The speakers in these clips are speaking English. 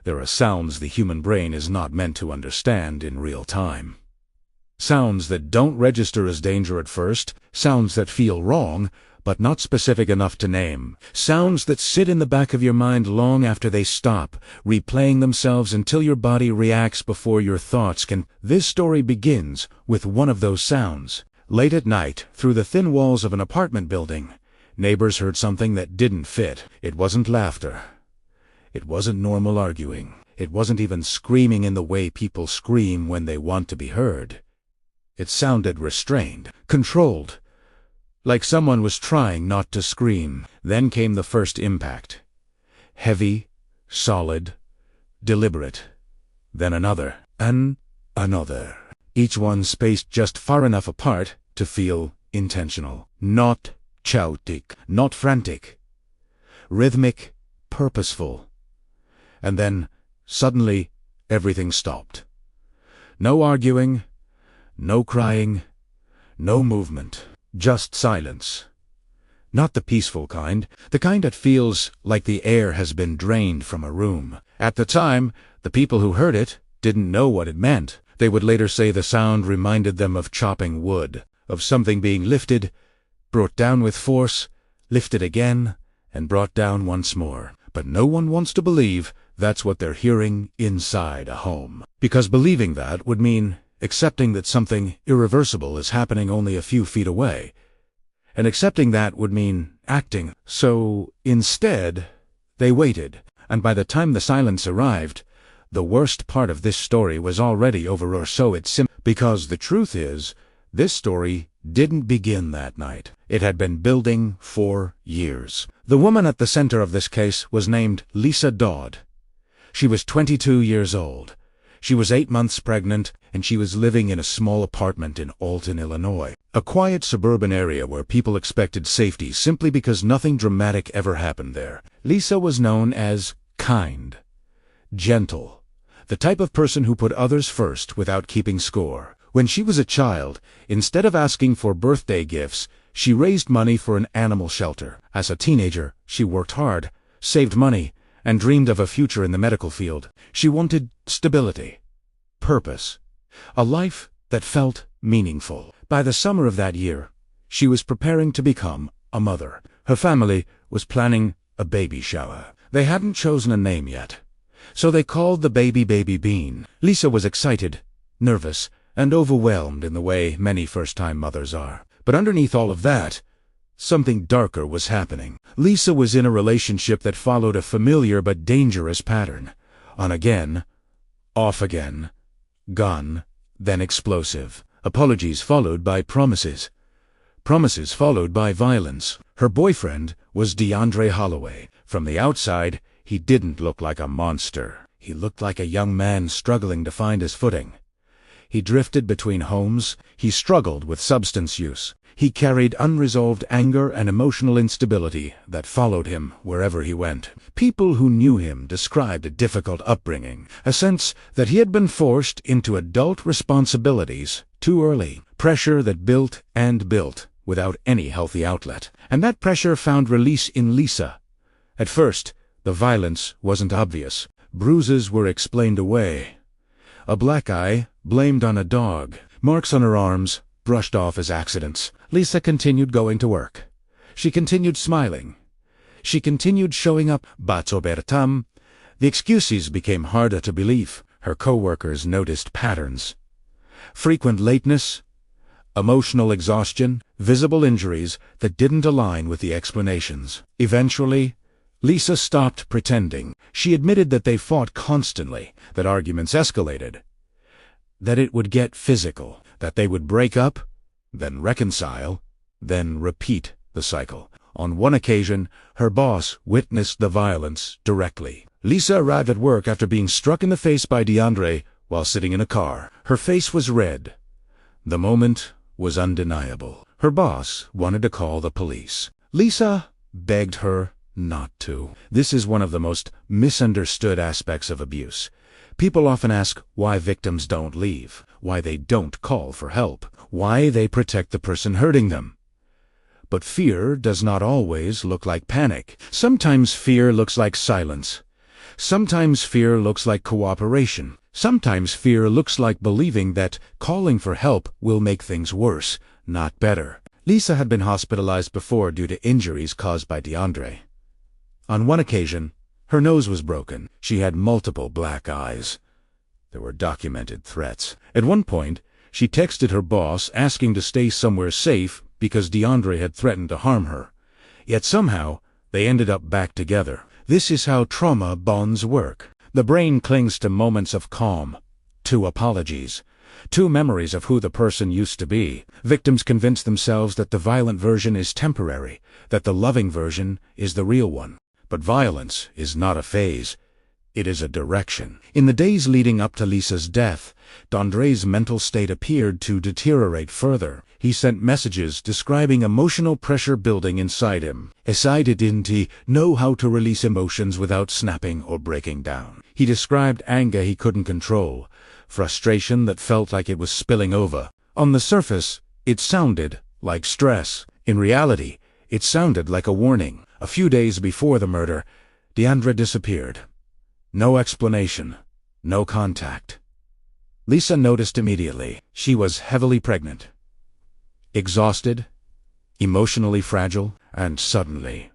There are sounds the human brain is not meant to understand in real time. Sounds that don't register as danger at first, sounds that feel wrong, but not specific enough to name. Sounds that sit in the back of your mind long after they stop, replaying themselves until your body reacts before your thoughts can. This story begins with one of those sounds. Late at night, through the thin walls of an apartment building, neighbors heard something that didn't fit. It wasn't laughter. It wasn't normal arguing. It wasn't even screaming in the way people scream when they want to be heard. It sounded restrained, controlled, like someone was trying not to scream. Then came the first impact. Heavy, solid, deliberate. Then another, and another. Each one spaced just far enough apart to feel intentional. Not chaotic, not frantic. Rhythmic, purposeful. And then, suddenly, everything stopped. No arguing, no crying, no movement. Just silence. Not the peaceful kind, the kind that feels like the air has been drained from a room. At the time, the people who heard it didn't know what it meant. They would later say the sound reminded them of chopping wood, of something being lifted, brought down with force, lifted again, and brought down once more. But no one wants to believe that's what they're hearing inside a home. Because believing that would mean accepting that something irreversible is happening only a few feet away. And accepting that would mean acting. So, instead, they waited. And by the time the silence arrived, the worst part of this story was already over, or so it seemed. Because the truth is, this story didn't begin that night. It had been building for years. The woman at the center of this case was named Lisa Dodd. She was 22 years old. She was 8 months pregnant, and she was living in a small apartment in Alton, Illinois, a quiet suburban area where people expected safety simply because nothing dramatic ever happened there. Lisa was known as kind, gentle, the type of person who put others first without keeping score. When she was a child, instead of asking for birthday gifts, she raised money for an animal shelter. As a teenager, she worked hard, saved money, and dreamed of a future in the medical field. She wanted stability, purpose, a life that felt meaningful. By the summer of that year, she was preparing to become a mother. Her family was planning a baby shower. They hadn't chosen a name yet, so they called the baby Bean. Lisa was excited, nervous, and overwhelmed in the way many first-time mothers are. But underneath all of that, something darker was happening. Lisa was in a relationship that followed a familiar but dangerous pattern. On again, off again, gone, then explosive. Apologies followed by promises. Promises followed by violence. Her boyfriend was DeAndre Holloway. From the outside, he didn't look like a monster. He looked like a young man struggling to find his footing. He drifted between homes. He struggled with substance use. He carried unresolved anger and emotional instability that followed him wherever he went. People who knew him described a difficult upbringing, a sense that he had been forced into adult responsibilities too early, pressure that built and built without any healthy outlet. And that pressure found release in Lisa. At first, the violence wasn't obvious. Bruises were explained away. A black eye blamed on a dog. Marks on her arms brushed off as accidents. Lisa continued going to work. She continued smiling. She continued showing up. But over time, the excuses became harder to believe. Her co-workers noticed patterns. Frequent lateness, emotional exhaustion, visible injuries that didn't align with the explanations. Eventually, Lisa stopped pretending. She admitted that they fought constantly, that arguments escalated, that it would get physical, that they would break up, then reconcile, then repeat the cycle. On one occasion, her boss witnessed the violence directly. Lisa arrived at work after being struck in the face by DeAndre while sitting in a car. Her face was red. The moment was undeniable. Her boss wanted to call the police. Lisa begged her not to. This is one of the most misunderstood aspects of abuse. People often ask why victims don't leave, why they don't call for help, why they protect the person hurting them. But fear does not always look like panic. Sometimes fear looks like silence. Sometimes fear looks like cooperation. Sometimes fear looks like believing that calling for help will make things worse, not better. Lisa had been hospitalized before due to injuries caused by DeAndre. On one occasion, her nose was broken. She had multiple black eyes. There were documented threats. At one point, she texted her boss asking to stay somewhere safe because DeAndre had threatened to harm her. Yet somehow, they ended up back together. This is how trauma bonds work. The brain clings to moments of calm, to apologies, to memories of who the person used to be. Victims convince themselves that the violent version is temporary, that the loving version is the real one. But violence is not a phase. It is a direction. In the days leading up to Lisa's death, DeAndre's mental state appeared to deteriorate further. He sent messages describing emotional pressure building inside him. Didn't he know how to release emotions without snapping or breaking down? He described anger he couldn't control, frustration that felt like it was spilling over. On the surface, it sounded like stress. In reality, it sounded like a warning. A few days before the murder, DeAndre disappeared. No explanation, no contact. Lisa noticed immediately. She was heavily pregnant, exhausted, emotionally fragile, and suddenly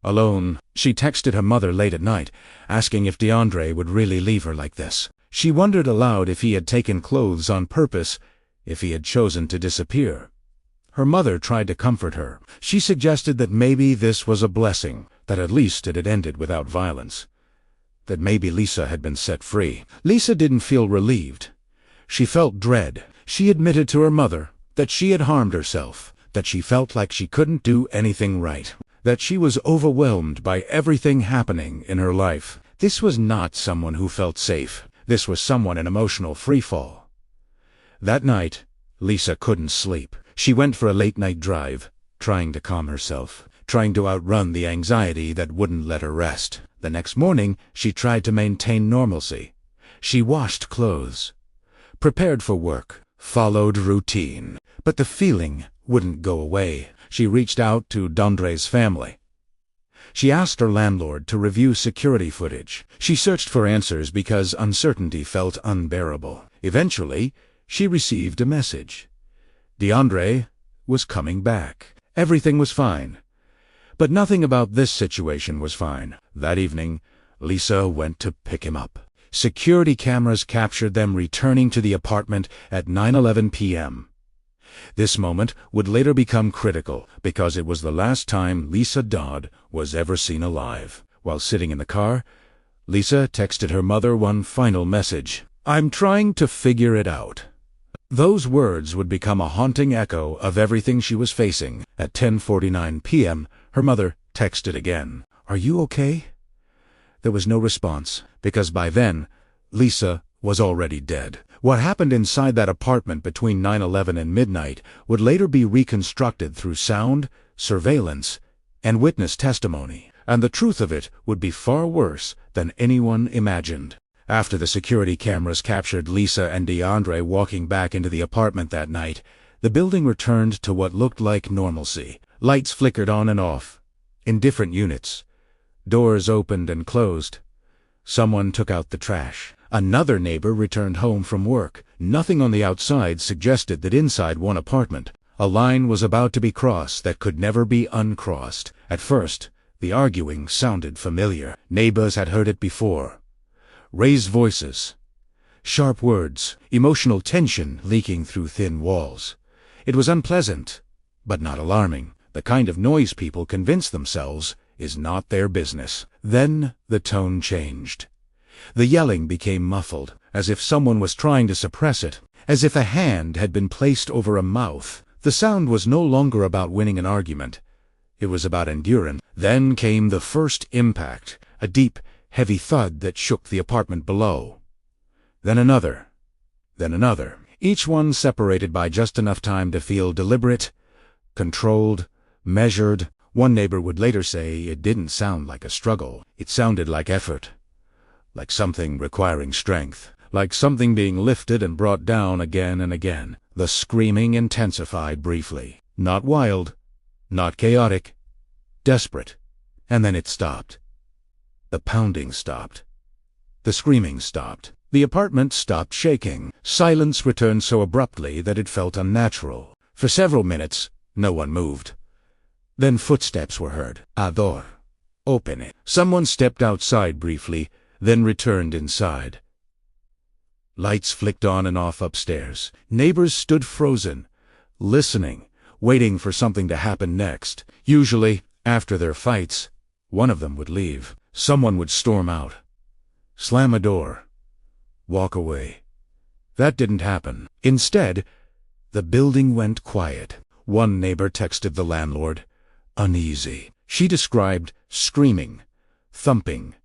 alone. She texted her mother late at night, asking if DeAndre would really leave her like this. She wondered aloud if he had taken clothes on purpose, if he had chosen to disappear. Her mother tried to comfort her. She suggested that maybe this was a blessing, that at least it had ended without violence, that maybe Lisa had been set free. Lisa didn't feel relieved. She felt dread. She admitted to her mother that she had harmed herself, that she felt like she couldn't do anything right, that she was overwhelmed by everything happening in her life. This was not someone who felt safe. This was someone in emotional freefall. That night, Lisa couldn't sleep. She went for a late-night drive, trying to calm herself, trying to outrun the anxiety that wouldn't let her rest. The next morning, she tried to maintain normalcy. She washed clothes, prepared for work, followed routine. But the feeling wouldn't go away. She reached out to DeAndre's family. She asked her landlord to review security footage. She searched for answers because uncertainty felt unbearable. Eventually, she received a message. DeAndre was coming back. Everything was fine. But nothing about this situation was fine. That evening, Lisa went to pick him up. Security cameras captured them returning to the apartment at 9:11 p.m. This moment would later become critical because it was the last time Lisa Dodd was ever seen alive. While sitting in the car, Lisa texted her mother one final message. "I'm trying to figure it out." Those words would become a haunting echo of everything she was facing. At 10:49 p.m., her mother texted again. "Are you okay?" There was no response, because by then, Lisa was already dead. What happened inside that apartment between 9/11 and midnight would later be reconstructed through sound, surveillance, and witness testimony. And the truth of it would be far worse than anyone imagined. After the security cameras captured Lisa and DeAndre walking back into the apartment that night, the building returned to what looked like normalcy. Lights flickered on and off, in different units. Doors opened and closed. Someone took out the trash. Another neighbor returned home from work. Nothing on the outside suggested that inside one apartment, a line was about to be crossed that could never be uncrossed. At first, the arguing sounded familiar. Neighbors had heard it before. Raised voices, sharp words, emotional tension leaking through thin walls. It was unpleasant, but not alarming. The kind of noise people convince themselves is not their business. Then the tone changed. The yelling became muffled, as if someone was trying to suppress it, as if a hand had been placed over a mouth. The sound was no longer about winning an argument. It was about endurance. Then came the first impact, a deep, heavy thud that shook the apartment below. Then another. Then another. Each one separated by just enough time to feel deliberate, controlled, measured. One neighbor would later say it didn't sound like a struggle. It sounded like effort, like something requiring strength, like something being lifted and brought down again and again. The screaming intensified briefly. Not wild, not chaotic, desperate. And then it stopped. The pounding stopped. The screaming stopped. The apartment stopped shaking. Silence returned so abruptly that it felt unnatural. For several minutes, no one moved. Then footsteps were heard. "Ador. Open it." Someone stepped outside briefly, then returned inside. Lights flicked on and off upstairs. Neighbors stood frozen, listening, waiting for something to happen next. Usually, after their fights, one of them would leave. Someone would storm out, slam a door, walk away. That didn't happen. Instead, the building went quiet. One neighbor texted the landlord, "Uneasy." She described screaming, thumping,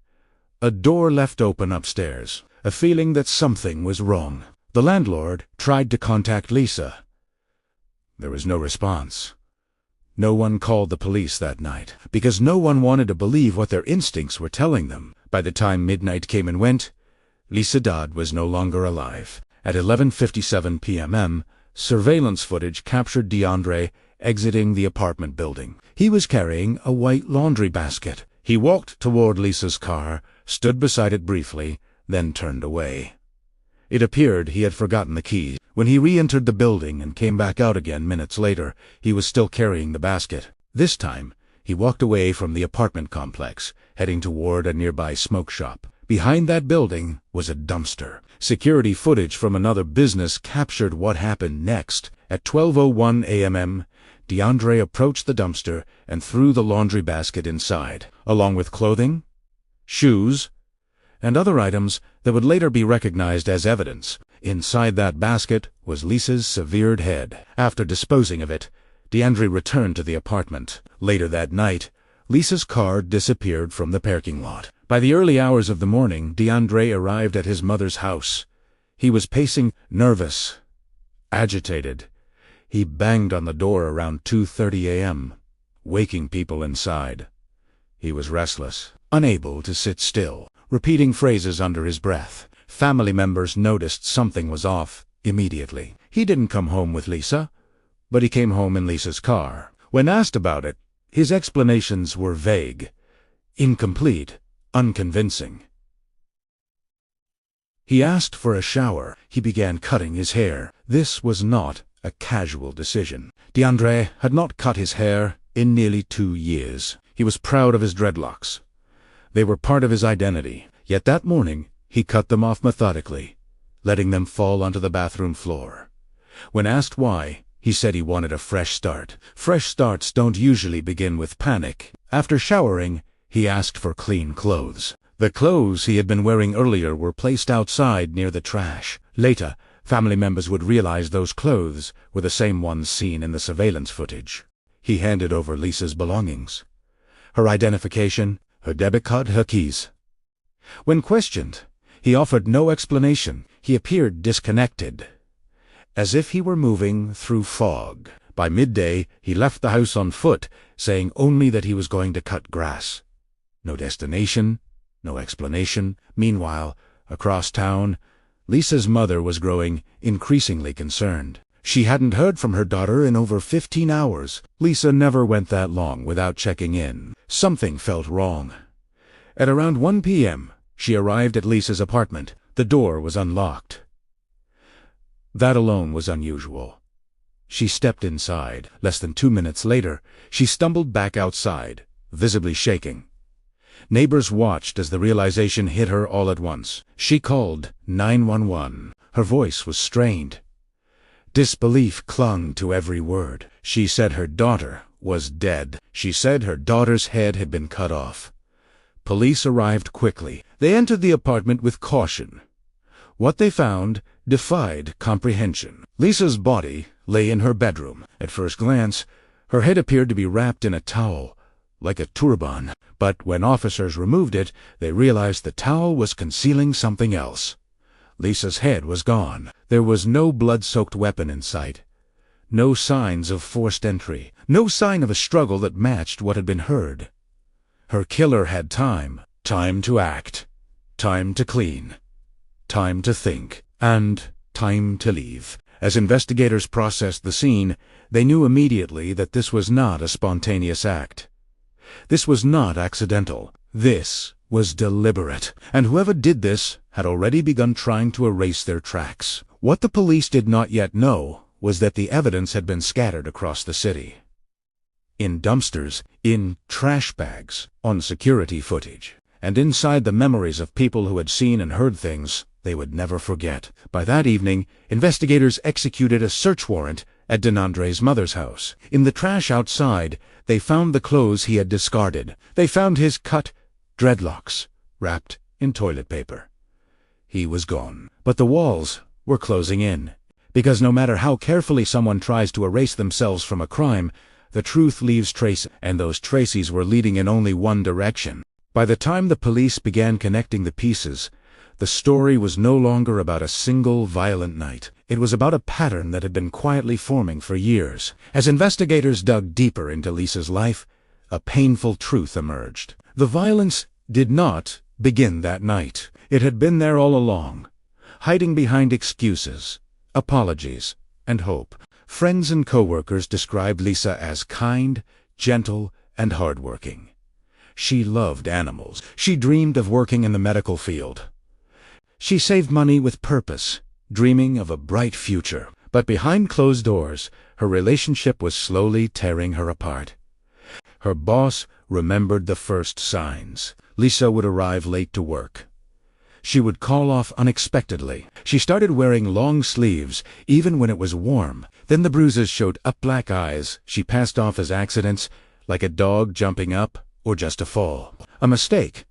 a door left open upstairs, a feeling that something was wrong. The landlord tried to contact Lisa. There was no response. No one called the police that night, because no one wanted to believe what their instincts were telling them. By the time midnight came and went, Lisa Dodd was no longer alive. At 11:57 p.m., surveillance footage captured DeAndre exiting the apartment building. He was carrying a white laundry basket. He walked toward Lisa's car, stood beside it briefly, then turned away. It appeared he had forgotten the keys. When he re-entered the building and came back out again minutes later, he was still carrying the basket. This time, he walked away from the apartment complex, heading toward a nearby smoke shop. Behind that building was a dumpster. Security footage from another business captured what happened next. At 12:01 a.m., DeAndre approached the dumpster and threw the laundry basket inside, along with clothing, shoes, and other items that would later be recognized as evidence. Inside that basket was Lisa's severed head. After disposing of it, DeAndre returned to the apartment. Later that night, Lisa's car disappeared from the parking lot. By the early hours of the morning, DeAndre arrived at his mother's house. He was pacing, nervous, agitated. He banged on the door around 2:30 a.m., waking people inside. He was restless, unable to sit still, repeating phrases under his breath. Family members noticed something was off immediately. He didn't come home with Lisa, but he came home in Lisa's car. When asked about it, his explanations were vague, incomplete, unconvincing. He asked for a shower. He began cutting his hair. This was not a casual decision. DeAndre had not cut his hair in nearly 2 years. He was proud of his dreadlocks. They were part of his identity. Yet that morning, he cut them off methodically, letting them fall onto the bathroom floor. When asked why, he said he wanted a fresh start. Fresh starts don't usually begin with panic. After showering, he asked for clean clothes. The clothes he had been wearing earlier were placed outside near the trash. Later, family members would realize those clothes were the same ones seen in the surveillance footage. He handed over Lisa's belongings. Her identification, her debit card, her keys. When questioned, he offered no explanation. He appeared disconnected, as if he were moving through fog. By midday, he left the house on foot, saying only that he was going to cut grass. No destination, no explanation. Meanwhile, across town, Lisa's mother was growing increasingly concerned. She hadn't heard from her daughter in over 15 hours. Lisa never went that long without checking in. Something felt wrong. At around 1 p.m., she arrived at Lisa's apartment. The door was unlocked. That alone was unusual. She stepped inside. Less than 2 minutes later, she stumbled back outside, visibly shaking. Neighbors watched as the realization hit her all at once. She called 911. Her voice was strained. Disbelief clung to every word. She said her daughter was dead. She said her daughter's head had been cut off. Police arrived quickly. They entered the apartment with caution. What they found defied comprehension. Lisa's body lay in her bedroom. At first glance, her head appeared to be wrapped in a towel, like a turban. But when officers removed it, they realized the towel was concealing something else. Lisa's head was gone. There was no blood-soaked weapon in sight. No signs of forced entry. No sign of a struggle that matched what had been heard. Her killer had time. Time to act. Time to clean. Time to think. And time to leave. As investigators processed the scene, they knew immediately that this was not a spontaneous act. This was not accidental. This was deliberate, and whoever did this had already begun trying to erase their tracks. What the police did not yet know was that the evidence had been scattered across the city. In dumpsters, in trash bags, on security footage, and inside the memories of people who had seen and heard things they would never forget. By that evening, investigators executed a search warrant at DeAndre's mother's house. In the trash outside, they found the clothes he had discarded. They found his cut dreadlocks wrapped in toilet paper. He was gone. But the walls were closing in, because no matter how carefully someone tries to erase themselves from a crime, the truth leaves traces, and those traces were leading in only one direction. By the time the police began connecting the pieces, the story was no longer about a single violent night. It was about a pattern that had been quietly forming for years. As investigators dug deeper into Lisa's life, a painful truth emerged. The violence did not begin that night. It had been there all along, hiding behind excuses, apologies, and hope. Friends and co-workers described Lisa as kind, gentle, and hardworking. She loved animals. She dreamed of working in the medical field. She saved money with purpose, dreaming of a bright future. But behind closed doors, her relationship was slowly tearing her apart. Her boss remembered the first signs. Lisa would arrive late to work. She would call off unexpectedly. She started wearing long sleeves, even when it was warm. Then the bruises showed up black eyes she passed off as accidents, like a dog jumping up or just a fall. A mistake.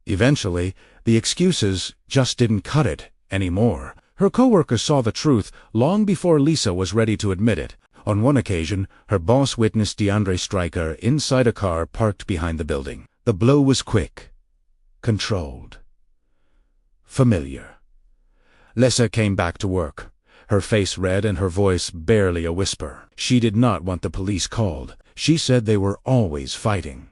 Eventually, the excuses just didn't cut it anymore. Her coworkers saw the truth long before Lisa was ready to admit it. On one occasion, her boss witnessed DeAndre Stryker inside a car parked behind the building. The blow was quick, controlled, familiar. Lisa came back to work, her face red and her voice barely a whisper. She did not want the police called. She said they were always fighting.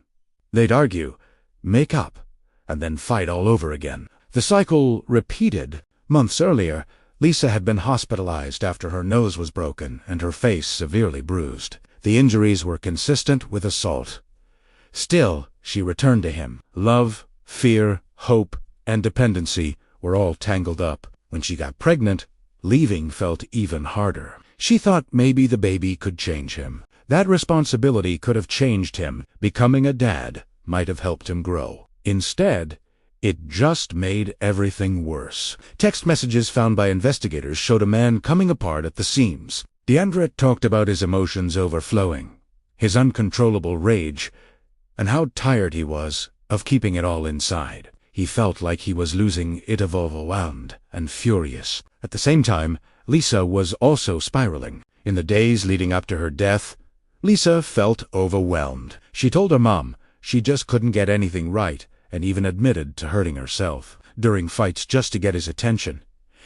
They'd argue, make up, and then fight all over again. The cycle repeated. Months earlier, Lisa had been hospitalized after her nose was broken and her face severely bruised. The injuries were consistent with assault. Still, she returned to him. Love, fear, hope, and dependency were all tangled up. When she got pregnant, leaving felt even harder. She thought maybe the baby could change him. That responsibility could have changed him. Becoming a dad might have helped him grow. Instead, it just made everything worse. Text messages found by investigators showed a man coming apart at the seams. DeAndre talked about his emotions overflowing, his uncontrollable rage, and how tired he was of keeping it all inside. He felt like he was losing it, overwhelmed and furious. At the same time, Lisa was also spiraling. In the days leading up to her death, Lisa felt overwhelmed. She told her mom she just couldn't get anything right, and even admitted to hurting herself during fights just to get his attention.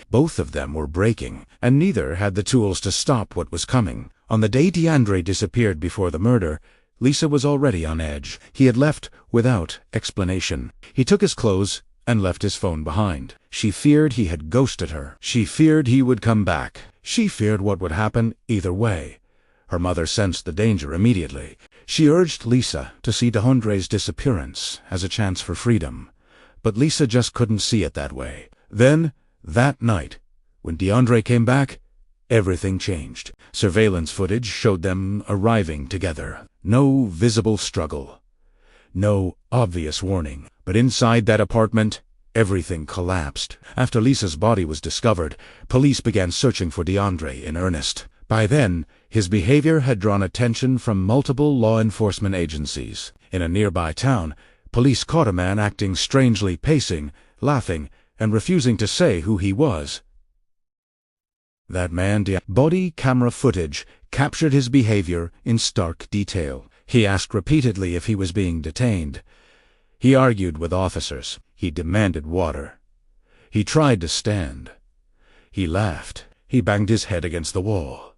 Both of them were breaking, and neither had the tools to stop what was coming. On the day DeAndre disappeared before the murder, Lisa was already on edge. He had left without explanation. He took his clothes and left his phone behind. She feared he had ghosted her. She feared he would come back. She feared what would happen either way. Her mother sensed the danger immediately. She urged Lisa to see DeAndre's disappearance as a chance for freedom. But Lisa just couldn't see it that way. Then, that night, when DeAndre came back, everything changed. Surveillance footage showed them arriving together. No visible struggle. No obvious warning. But inside that apartment, everything collapsed. After Lisa's body was discovered, police began searching for DeAndre in earnest. By then, his behavior had drawn attention from multiple law enforcement agencies. In a nearby town, police caught a man acting strangely, pacing, laughing, and refusing to say who he was. That man, body camera footage captured his behavior in stark detail. He asked repeatedly if he was being detained. He argued with officers. He demanded water. He tried to stand. He laughed. He banged his head against the wall.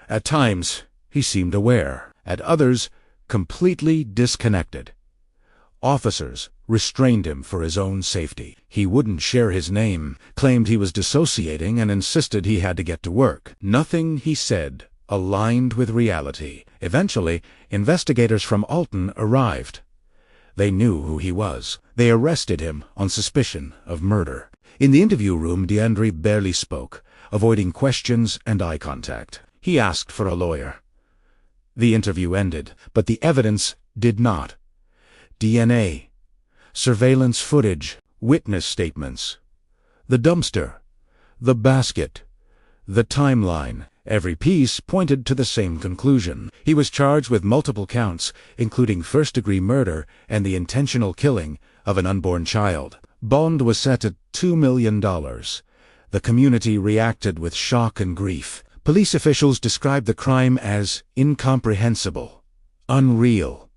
At times, he seemed aware. At others, completely disconnected. Officers restrained him for his own safety. He wouldn't share his name, claimed he was dissociating, and insisted he had to get to work. Nothing he said aligned with reality. Eventually, investigators from Alton arrived. They knew who he was. They arrested him on suspicion of murder. In the interview room, DeAndre barely spoke, avoiding questions and eye contact. He asked for a lawyer. The interview ended, but the evidence did not. DNA, surveillance footage, witness statements, the dumpster, the basket, the timeline. Every piece pointed to the same conclusion. He was charged with multiple counts, including first-degree murder and the intentional killing of an unborn child. Bond was set at $2 million. The community reacted with shock and grief. Police officials described the crime as incomprehensible, unreal,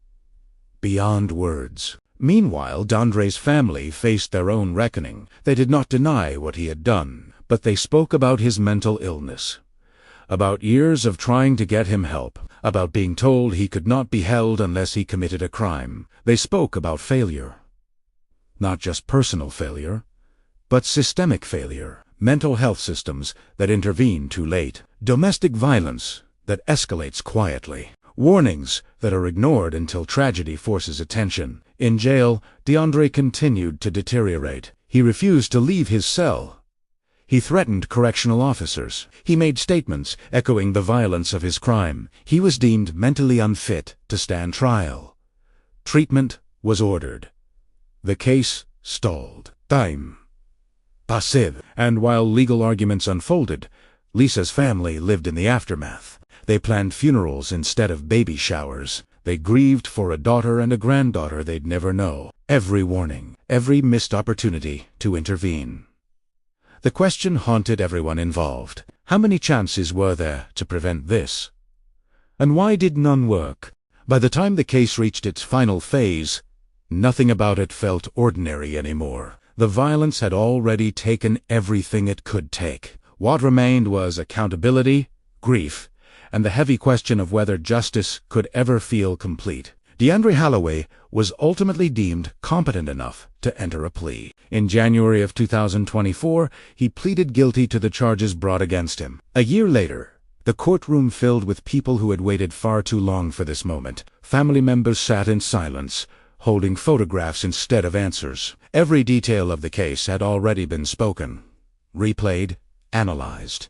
beyond words. Meanwhile, DeAndre's family faced their own reckoning. They did not deny what he had done, but they spoke about his mental illness, about years of trying to get him help, about being told he could not be held unless he committed a crime. They spoke about failure. Not just personal failure, but systemic failure. Mental health systems that intervene too late. Domestic violence that escalates quietly. Warnings that are ignored until tragedy forces attention. In jail, DeAndre continued to deteriorate. He refused to leave his cell. He threatened correctional officers. He made statements echoing the violence of his crime. He was deemed mentally unfit to stand trial. Treatment was ordered. The case stalled. Time passed. And while legal arguments unfolded, Lisa's family lived in the aftermath. They planned funerals instead of baby showers. They grieved for a daughter and a granddaughter they'd never know. Every warning, every missed opportunity to intervene. The question haunted everyone involved. How many chances were there to prevent this? And why did none work? By the time the case reached its final phase, nothing about it felt ordinary anymore. The violence had already taken everything it could take. What remained was accountability, grief, and the heavy question of whether justice could ever feel complete. DeAndre Holloway was ultimately deemed competent enough to enter a plea. In January of 2024, he pleaded guilty to the charges brought against him. A year later, the courtroom filled with people who had waited far too long for this moment. Family members sat in silence, holding photographs instead of answers. Every detail of the case had already been spoken, replayed, analyzed.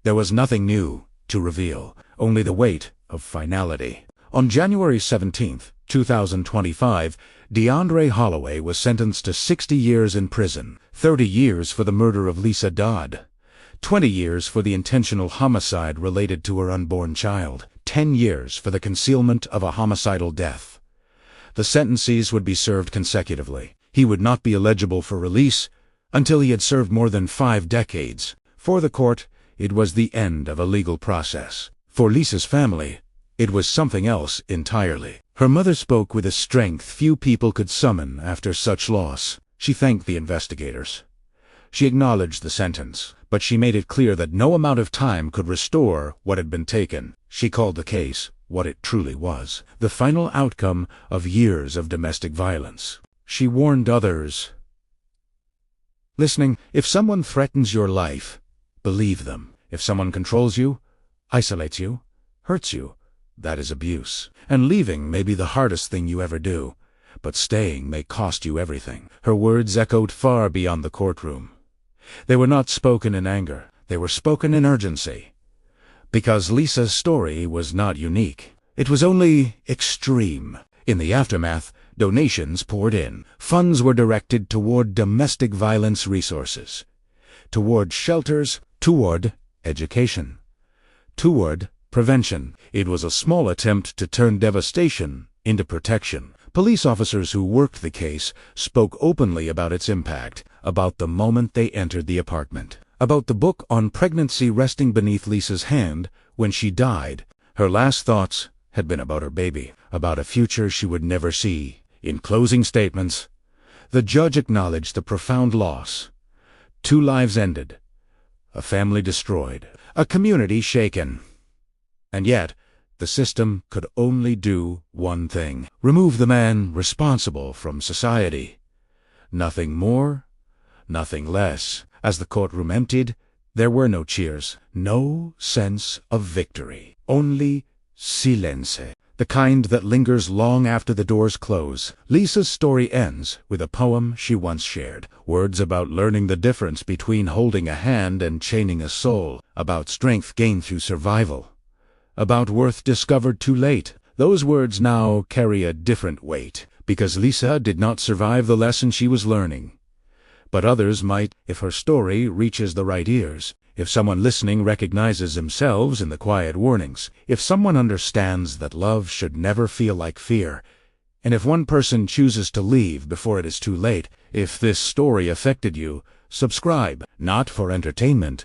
There was nothing new to reveal, only the weight of finality. On January 17, 2025, DeAndre Holloway was sentenced to 60 years in prison, 30 years for the murder of Lisa Dodd, 20 years for the intentional homicide related to her unborn child, 10 years for the concealment of a homicidal death. The sentences would be served consecutively. He would not be eligible for release until he had served more than 5 decades. For the court, it was the end of a legal process. For Lisa's family, it was something else entirely. Her mother spoke with a strength few people could summon after such loss. She thanked the investigators. She acknowledged the sentence, but she made it clear that no amount of time could restore what had been taken. She called the case what it truly was, the final outcome of years of domestic violence. She warned others. Listening, if someone threatens your life, believe them. If someone controls you, isolates you, hurts you, that is abuse. And leaving may be the hardest thing you ever do, but staying may cost you everything. Her words echoed far beyond the courtroom. They were not spoken in anger. They were spoken in urgency. Because Lisa's story was not unique. It was only extreme. In the aftermath, donations poured in. Funds were directed toward domestic violence resources, toward shelters, toward education, toward prevention. It was a small attempt to turn devastation into protection. Police officers who worked the case spoke openly about its impact, about the moment they entered the apartment, about the book on pregnancy resting beneath Lisa's hand when she died. Her last thoughts had been about her baby, about a future she would never see. In closing statements, the judge acknowledged the profound loss. 2 lives ended, a family destroyed, a community shaken. And yet, the system could only do one thing: remove the man responsible from society. Nothing more, nothing less. As the courtroom emptied, There were no cheers, no sense of victory. Only silence, the kind that lingers long after the doors close. Lisa's story ends with a poem she once shared, words about learning the difference between holding a hand and chaining a soul, about strength gained through survival, about worth discovered too late. Those words now carry a different weight, because Lisa did not survive the lesson she was learning. But others might, if her story reaches the right ears, if someone listening recognizes themselves in the quiet warnings, if someone understands that love should never feel like fear, and if one person chooses to leave before it is too late. If this story affected you, subscribe, not for entertainment,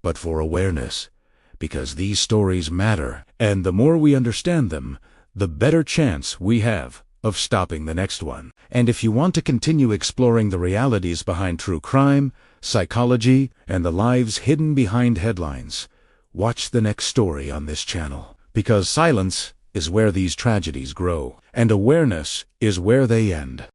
but for awareness, because these stories matter, and the more we understand them, the better chance we have of stopping the next one. And if you want to continue exploring the realities behind true crime, psychology, and the lives hidden behind headlines, watch the next story on this channel. Because silence is where these tragedies grow, and awareness is where they end.